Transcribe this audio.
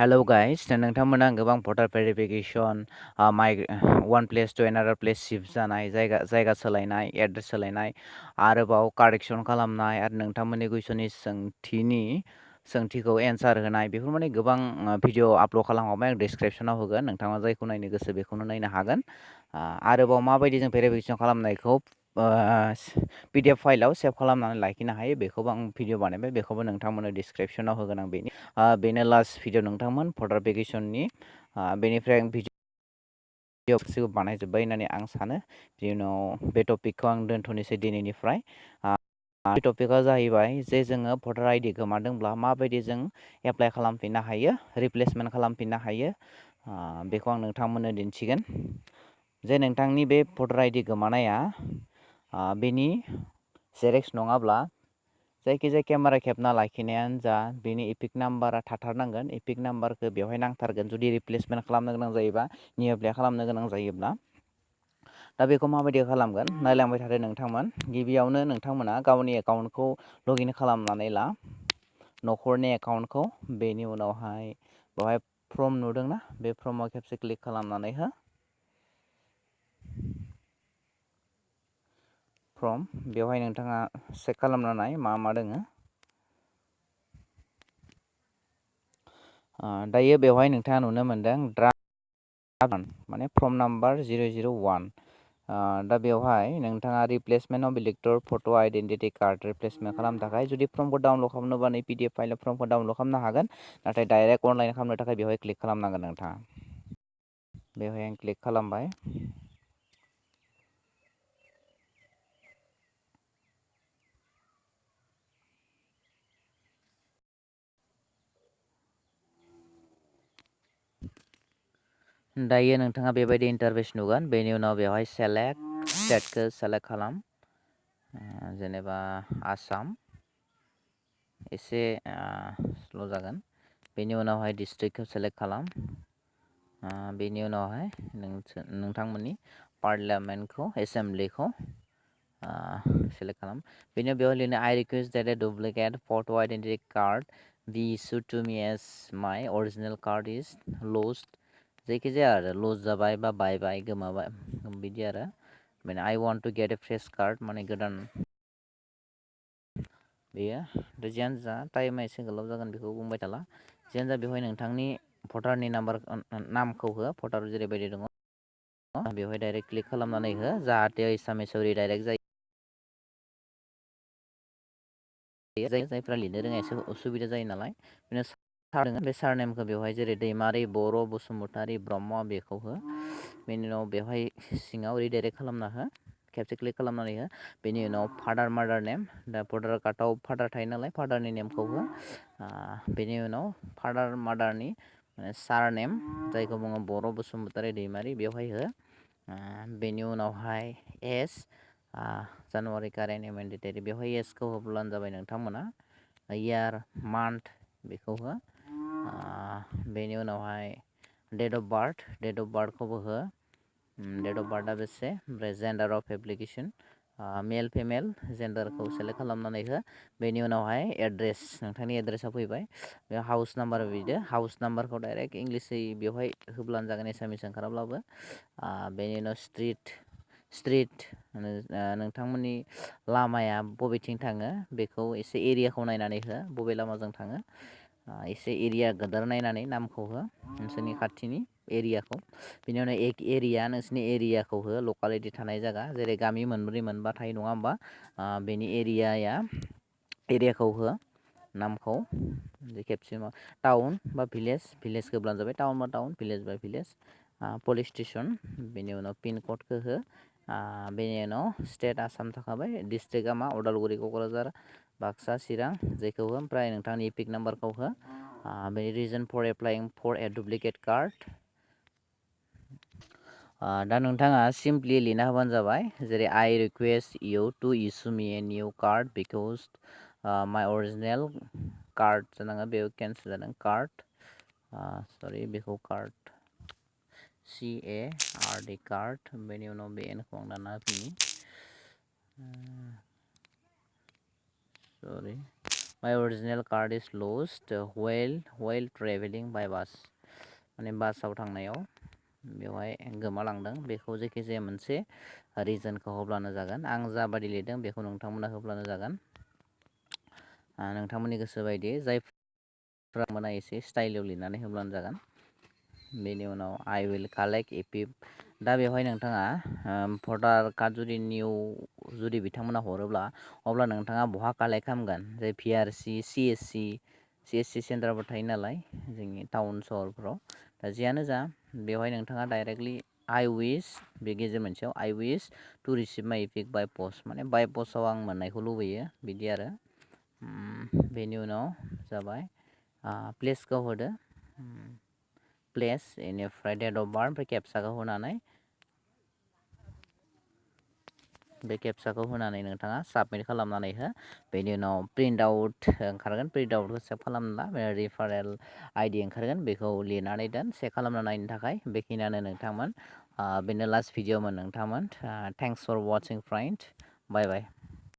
Hello guys, नोंथांमोना गोबां भटार verification one place to another place shift जानाय जायगा सोलायनाय एड्रेस सोलायनाय आरोबाव कारेक्सन खालामनाय आरो नोंथांमोननि कुइसननि सोंथिखौ एन्सार होनाय बेफोर माने गोबां भिडिअ आपल'ड खालामहरबाय आं डिसक्रिपसनाव होगोन नोंथाङा जायखौ नायनो गोसो बेखौनो नायनो हागोन आरोबाव माबायदि जों भेरिफिकेसन खालामनायखौ PDF फाइलाव सेभ खालामनानै लाखिनो हायो बेखौबो आं भिडिअ बानायबाय बेखौबो नोंथांमोननो डिसक्रिपसनाव होगोन आं बेनो लास्ट भिडिअ नोंथांमोन भटार भेरिफिकेसननि बेनिफ्राय आं भिडिअ बानायजोब्बाय होननानै आं सानो बिनि उनाव बे टपिकखौ आं दोनथ'नोसै दिनैनिफ्राय बे टपिकआ जाहैबाय जे जोङो भटार आइडि गोमादोंब्ला माबायदि जों एप्लाइ खालामफिननो हायो रिप्लेसमेन्ट खालामफिननो हायो बेखौ आं नोंथांमोननो दिन्थिगोन जे नोंथांनि बे भटार आइडि गोमानाया बेनि जेरेक्स नङाब्ला जायखिजाया केमेरा खेबना लाखिनायानो जा बेनि इपिक नाम्बारा थाथारनांगोन इपिक नाम्बारखौ बेवहाय नांथारगोन जुदि रिप्लेसमेन्ट खालामनो गोनां जायोबा निउ एप्लाइ खालामनो गोनां जायोब्ला दा बेखौ माबायदि खालामगोन नायलांबाय थादो नोंथांमोन गिबियावनो नोंथांमोना गावनि एकाउन्टखौ लगइन खालामनानै ला न'खरनि एकाउन्टखौ बेनि उनावहाय बेवहाय फर्म नुदोंना बे फर्माव खेबसे क्लिक खालामनानै हो फर्म बेवहाय नोंथाङा चेक खालामना नाय मा दोङो दायो बेवहाय नोंथाङा नुनो मोनदों ड्राफ्ट माने फर्म नाम्बार 001 दा बेवहाय नोंथाङा replacement of इलेक्टर photo' identity card replacement खालामनो थाखाय जुदि फर्मखौ डाउनलड खालामनोबा नै PDF फाइलाव फर्मखौ डाउनलड खालामनो हागोन नाथाय डाइरेक्ट अनलाइन खालामनो थाखाय बेवहाय क्लिक खालामनांगोन नोंथाङा बेवहाय आं क्लिक खालामबाय दायो नोंथाङा बेबायदि इन्टारफेस नुगोन बेनि उनाव बेवहाय सेलेक्ट स्टेटखौ सेलेक्ट खालाम जेनेबा आसाम एसे स्ल' जागोन बेनि उनावहाय डिस्ट्रिक्टखौ सेलेक्ट खालाम बेनि उनावहाय नोंथांमोननि पार्लियामेन्टखौ एसेमब्लिखौ सेलेक्ट खालाम बेनि उनाव बेवहाय लिरनो आइ रिकुवेस्ट देट ए डुप्लिकेट फट' आइडेन्टिटि कार्ड बि इसुड टु मि एस माइ अरिजिनेल कार्ड इज लस्ट जायखिजाया आरो लस जाबाय बा बायबाय गोमाबाय बिदि आरो माने I want to get a fresh card माने गोदान बेयो जियानो जा टाइमा एसे गोलाव जागोन बेखौ बुंबाय थाला जियानो जा बेवहाय नोंथांनि भटारनि नामखौ हो भटार जेरैबायदि दङ बेवहाय डाइरेक्ट क्लिक खालामनानै हो जाहाथे एसामिसाव डाइरेक्ट जायो जायफ्रा लिरनो रोङा एसे उसुबिदा जायो नालाय बे सारनेमखौ बेवहाय जेरै दैमारि बर' बसुमतारि ब्रह्म बेखौ हो बेनि उनाव बेवहाय सिङाव रिडाइरेक्ट खालामना हो खेबसे क्लिक खालामनानै हो बेनि उनाव फादार मादार नेम दा भटार कार्डआव फादार थायो नालाय फादारनि नेमखौ हो बेनि उनाव फादार मादारनि सार नेम जायखौ बुङो बर' बसुमतारि दैमारि बेवहाय हो बेनि उनावहाय एस जानुवारि कारेन्ट एमेन्डेटरि बेवहाय एसखौ होब्लानो जाबाय नोंथांमोना इयार मान्थ बेखौ हो बेनि उनावहाय डेट अफ बार्थखौबो हो डेट अफ बार्थआ बेसे ओमफ्राय gender of application male female जेन्डारखौ सेलेक्ट खालामनानै हो बेनि उनावहाय एड्रेस नोंथांनि एड्रेसा फैबाय बे हाउस नाम्बार बिदो हाउस नाम्बारखौ डाइरेक्ट इंलिसै बेवहाय होब्लानो जागोन एसामिस ओंखाराब्लाबो बेनि उनाव स्ट्रिट नोंथांमोननि लामाया बबेथिं थाङो बेखौ एसे एरियाखौ नायनानै हो बबे लामाजों थाङो एसे एरिया गोदोर नायनानै नामखौ हो नोंसोरनि खाथिनि एरियाखौ बिनि उनाव एरिया नोंसोरनि एरियाखौ हो लकालिटि थानाय जायगा जेरै गामि मोनब्रै मोनबा थायो नङा होमबा बेनि एरियाखौ हो नामखौ खेबसे टाउन बा भिलेज होब्लानो जाबाय टाउन बा टाउन भिलेज बा भिलेज पुलिस स्टेसन बेनि उनाव पिन क'डखौ हो बेनि उनाव स्टेट आसाम थाखाबाय डिस्ट्रिक्टआ मा उदालगुरि क'क्राझार बाक्सा चिरां जेखौ हो ओमफ्राय नोंथांनि इपिक नाम्बारखौ हो बेनि reason for applying for a duplicate card दा नोंथाङा सिम्पलि लिरना होबानो जाबाय जेरै I request you to issue me a new card because my original card जानाङा बेयाव केन्सेल जादों कार्ड सरि बेखौ कार्ड CARD कार्ड बेनि उनाव बे एनखौ आं दाना होफिनि सरि माय अरिजिनेल कार्ड इज लस्ट while ट्रेभेलिं बाय बास माने बासाव थांनायाव बेवहाय गोमालांदों बेखौ जायखिजाया मोनसे रिजनखौ होब्लानो जागोन आं जाबादि लिरदों बेखौ नोंथांमोना होब्लानो जागोन नोंथांमोननि गोसो बायदि जायफ्रा मोना एसे स्टाइलाव लिरनानै होब्लानो जागोन बेनि उनाव आइ विल कालेक्ट दा बेवहाय नोंथाङा भटार कार्ड जुदि निउ जुदि बिथांमोना हरोब्ला अब्ला नोंथाङा बहा कालेक्ट खालामगोन जे PRC CSC सेन्टारफोर थायो नालाय जोंनि टाउन सहरफ्राव दा जियानो जा बेवहाय नोंथाङा डाइरेक्टलि आइ विश बे गेजेर मोनसेयाव आइ विश टु रिसिभ माइ इपिक बाय पस्ट माने बाय पस्टआव आं मोननायखौ लुबैयो बिदि आरो बेनि उनाव जाबाय प्लेसखौ होदो प्लेस इनिफ्राय डेट अफ बार्थ ओमफ्राय केपसाखौ होनानै बे केपसाखौ होनानै नोंथाङा साबमिट खालामनानै हो बेनि उनाव प्रिन्ट आउट ओंखारगोन प्रिन्ट आउटखौ सेभ खालामना रिफारेल आइडि ओंखारगोन बेखौ लिरनानै दोन सेभ खालामना नायनो थाखाय बेखिनियानो नोंथांमोन बेनो लास्ट भिडिअमोन नोंथांमोन थेंक्स फर वाचिं फ्रेन्ड बाय बाय